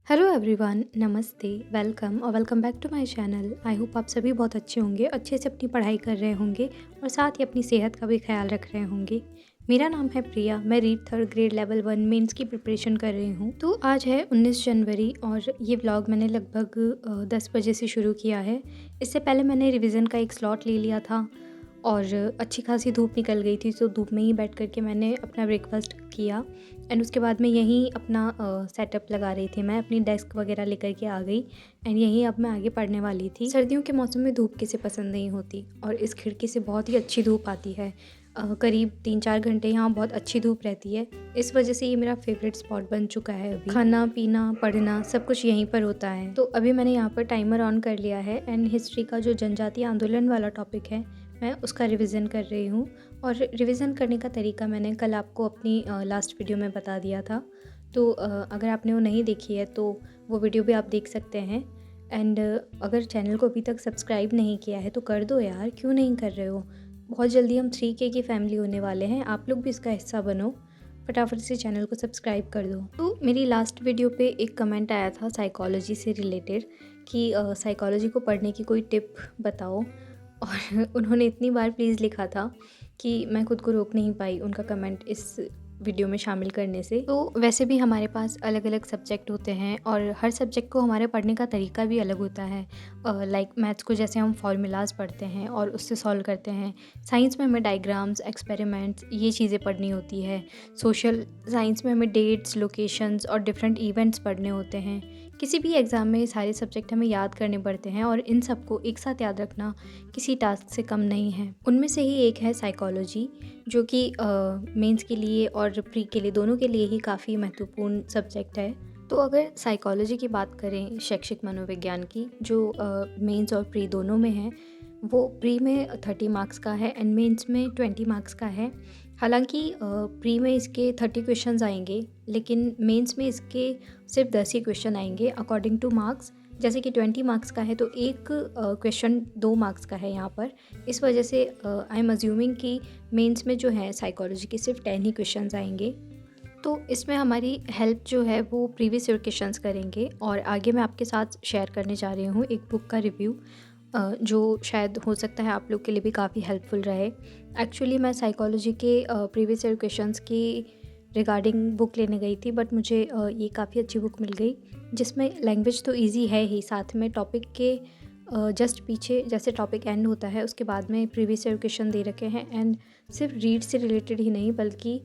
Hello everyone, नमस्ते, welcome और welcome back to my channel. I hope आप सभी बहुत अच्छे होंगे, अच्छे से अपनी पढ़ाई कर रहे होंगे और साथ ही अपनी सेहत का भी ख्याल रख रहे होंगे। मेरा नाम है प्रिया, मैं read third grade level 1 mains की प्रिपरेशन कर रही हूँ। तो आज है 19 जनवरी और ये व्लॉग मैंने लगभग 10 बजे से शुरू किया है। इससे पहले मैंने रिवीजन का एक स्लॉट ले लिया था और अच्छी खासी धूप निकल गई थी, तो धूप में ही बैठ कर के मैंने अपना ब्रेकफास्ट किया एंड उसके बाद में यहीं अपना सेटअप लगा रही थी। मैं अपनी डेस्क वगैरह लेकर के आ गई एंड यहीं अब मैं आगे पढ़ने वाली थी। सर्दियों के मौसम में धूप किसे पसंद नहीं होती और इस खिड़की से बहुत ही अच्छी धूप आती है। करीब 3-4 घंटे यहाँ बहुत अच्छी धूप रहती है। इस वजह से ये मेरा फेवरेट स्पॉट बन चुका है। अभी खाना पीना पढ़ना सब कुछ यहीं पर होता है। तो अभी मैंने यहाँ पर टाइमर ऑन कर लिया है एंड हिस्ट्री का जो जनजातीय आंदोलन वाला टॉपिक है मैं उसका रिवीजन कर रही हूँ। और रिवीजन करने का तरीका मैंने कल आपको अपनी लास्ट वीडियो में बता दिया था। तो अगर आपने वो नहीं देखी है तो वो वीडियो भी आप देख सकते हैं। एंड अगर चैनल को अभी तक सब्सक्राइब नहीं किया है तो कर दो यार, क्यों नहीं कर रहे हो। बहुत जल्दी हम 3K की फैमिली होने वाले हैं, आप लोग भी इसका हिस्सा बनो। फटाफट से चैनल को सब्सक्राइब कर दो। तो मेरी लास्ट वीडियो पे एक कमेंट आया था साइकोलॉजी से रिलेटेड कि साइकोलॉजी को पढ़ने की कोई टिप बताओ। और उन्होंने इतनी बार प्लीज़ लिखा था कि मैं खुद को रोक नहीं पाई उनका कमेंट इस वीडियो में शामिल करने से। तो वैसे भी हमारे पास अलग अलग सब्जेक्ट होते हैं और हर सब्जेक्ट को हमारे पढ़ने का तरीका भी अलग होता है। लाइक मैथ्स को जैसे हम फार्मूलाज पढ़ते हैं और उससे सॉल्व करते हैं। साइंस में हमें डायग्राम्स, एक्सपेरिमेंट्स ये चीज़ें पढ़नी होती है। सोशल साइंस में हमें डेट्स, लोकेशंस और डिफरेंट इवेंट्स पढ़ने होते हैं। किसी भी एग्ज़ाम में ये सारे सब्जेक्ट हमें याद करने पड़ते हैं और इन सबको एक साथ याद रखना किसी टास्क से कम नहीं है। उनमें से ही एक है साइकोलॉजी, जो कि मेंस के लिए और प्री के लिए दोनों के लिए ही काफ़ी महत्वपूर्ण सब्जेक्ट है। तो अगर साइकोलॉजी की बात करें, शैक्षिक मनोविज्ञान की, जो मेंस और प्री दोनों में है, वो प्री में 30 मार्क्स का है एंड मेंस में 20 मार्क्स का है। हालांकि प्री में इसके 30 क्वेश्चंस आएंगे लेकिन मेंस में इसके सिर्फ 10 ही क्वेश्चन आएंगे अकॉर्डिंग टू मार्क्स। जैसे कि 20 मार्क्स का है तो एक क्वेश्चन 2 मार्क्स का है यहाँ पर। इस वजह से आई एम अज्यूमिंग कि मेंस में जो है साइकोलॉजी के सिर्फ 10 ही क्वेश्चंस आएंगे। तो इसमें हमारी हेल्प जो है वो प्रीवियस ईयर क्वेश्चंस करेंगे और आगे मैं आपके साथ शेयर करने जा रही हूँ एक बुक का रिव्यू, जो शायद हो सकता है आप लोग के लिए भी काफ़ी हेल्पफुल रहे। एक्चुअली मैं साइकोलॉजी के प्रीवियस ईयर क्वेश्चंस की रिगार्डिंग बुक लेने गई थी, बट मुझे ये काफ़ी अच्छी बुक मिल गई जिसमें लैंग्वेज तो इजी है ही, साथ में टॉपिक के जस्ट पीछे जैसे टॉपिक एंड होता है उसके बाद में प्रीवियस ईयर क्वेश्चन दे रखे हैं एंड सिर्फ रीड से रिलेटेड ही नहीं बल्कि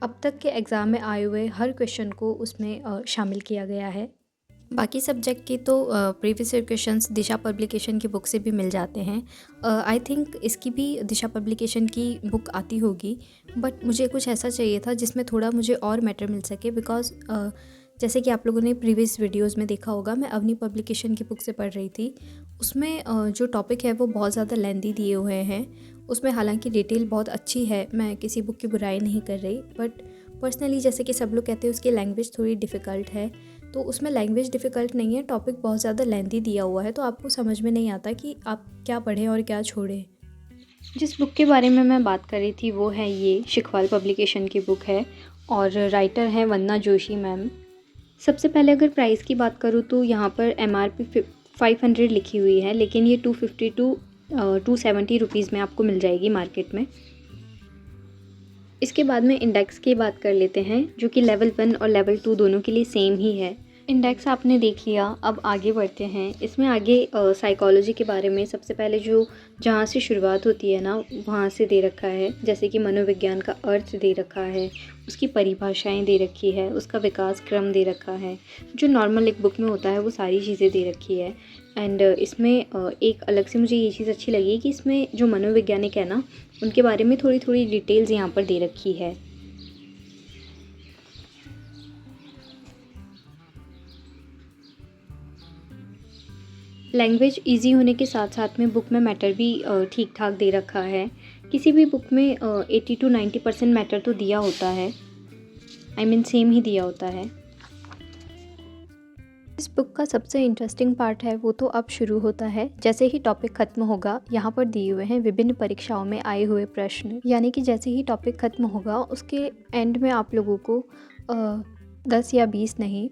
अब तक के एग्ज़ाम में आए हुए हर क्वेश्चन को उसमें शामिल किया गया है। बाकी सब्जेक्ट की तो प्रीवियस ईयर क्वेश्चंस दिशा पब्लिकेशन की बुक से भी मिल जाते हैं। आई थिंक इसकी भी दिशा पब्लिकेशन की बुक आती होगी, बट मुझे कुछ ऐसा चाहिए था जिसमें थोड़ा मुझे और मैटर मिल सके बिकॉज जैसे कि आप लोगों ने प्रीवियस वीडियोस में देखा होगा, मैं अवनी पब्लिकेशन की बुक से पढ़ रही थी। उसमें जो टॉपिक है वो बहुत ज़्यादा लेंदी दिए हुए हैं। उसमें हालांकि डिटेल बहुत अच्छी है, मैं किसी बुक की बुराई नहीं कर रही, बट पर्सनली जैसे कि सब लोग कहते हैं उसकी लैंग्वेज थोड़ी डिफ़िकल्ट है। तो उसमें लैंग्वेज डिफ़िकल्ट नहीं है, टॉपिक बहुत ज़्यादा लेंथी दिया हुआ है, तो आपको समझ में नहीं आता कि आप क्या पढ़ें और क्या छोड़ें। जिस बुक के बारे में मैं बात कर रही थी वो है ये शिखवाल पब्लिकेशन की बुक है और राइटर हैं वंदना जोशी मैम। सबसे पहले अगर प्राइस की बात करूँ तो यहाँ पर MRP 500 लिखी हुई है, लेकिन ये 250 टू 270 रुपीज़ में आपको मिल जाएगी मार्केट में। इसके बाद में इंडेक्स की बात कर लेते हैं, जो कि लेवल 1 और लेवल 2 दोनों के लिए सेम ही है। इंडेक्स आपने देख लिया, अब आगे बढ़ते हैं। इसमें आगे साइकोलॉजी के बारे में सबसे पहले जो जहाँ से शुरुआत होती है ना वहाँ से दे रखा है, जैसे कि मनोविज्ञान का अर्थ दे रखा है, उसकी परिभाषाएं दे रखी है, उसका विकास क्रम दे रखा है। जो नॉर्मल एक बुक में होता है वो सारी चीज़ें दे रखी है। एंड इसमें एक अलग से मुझे ये चीज़ अच्छी लगी कि इसमें जो मनोवैज्ञानिक है ना उनके बारे में थोड़ी थोड़ी डिटेल्स यहाँ पर दे रखी है। लैंग्वेज इजी होने के साथ साथ में बुक में मैटर भी ठीक ठाक दे रखा है। किसी भी बुक में 80 to 90% मैटर तो दिया होता है, आई मीन सेम ही दिया होता है। इस बुक का सबसे इंटरेस्टिंग पार्ट है वो तो अब शुरू होता है। जैसे ही टॉपिक ख़त्म होगा यहाँ पर दिए हुए हैं विभिन्न परीक्षाओं में आए हुए प्रश्न, यानी कि जैसे ही टॉपिक ख़त्म होगा उसके एंड में आप लोगों को 10 या 20 नहीं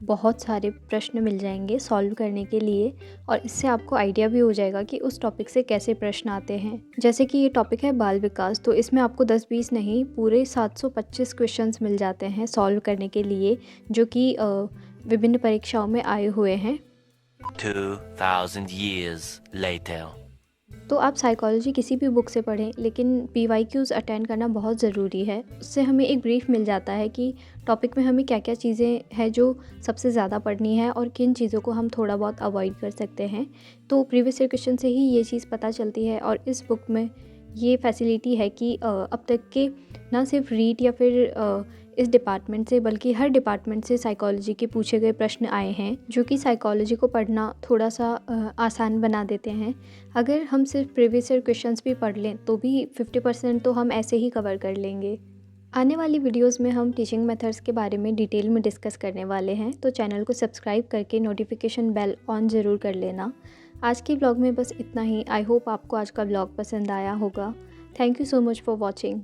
बहुत सारे प्रश्न मिल जाएंगे सॉल्व करने के लिए, और इससे आपको आइडिया भी हो जाएगा कि उस टॉपिक से कैसे प्रश्न आते हैं। जैसे कि ये टॉपिक है बाल विकास, तो इसमें आपको 10-20 नहीं पूरे 725 क्वेश्चंस मिल जाते हैं सॉल्व करने के लिए, जो कि विभिन्न परीक्षाओं में आए हुए हैं। 2000 years later. तो आप साइकोलॉजी किसी भी बुक से पढ़ें, लेकिन PYQs अटेंड करना बहुत ज़रूरी है। उससे हमें एक ब्रीफ मिल जाता है कि टॉपिक में हमें क्या क्या चीज़ें हैं जो सबसे ज़्यादा पढ़नी है और किन चीज़ों को हम थोड़ा बहुत अवॉइड कर सकते हैं। तो प्रीवियस ईयर क्वेश्चन से ही ये चीज़ पता चलती है, और इस बुक में ये फैसिलिटी है कि अब तक के ना सिर्फ रीट या फिर इस डिपार्टमेंट से, बल्कि हर डिपार्टमेंट से साइकोलॉजी के पूछे गए प्रश्न आए हैं, जो कि साइकोलॉजी को पढ़ना थोड़ा सा आसान बना देते हैं। अगर हम सिर्फ प्रीवियस ईयर क्वेश्चंस भी पढ़ लें तो भी 50% तो हम ऐसे ही कवर कर लेंगे। आने वाली वीडियोस में हम टीचिंग मेथड्स के बारे में डिटेल में डिस्कस करने वाले हैं, तो चैनल को सब्सक्राइब करके नोटिफिकेशन बेल ऑन ज़रूर कर लेना। आज के ब्लॉग में बस इतना ही। आई होप आपको आज का ब्लॉग पसंद आया होगा। Thank you so much for watching.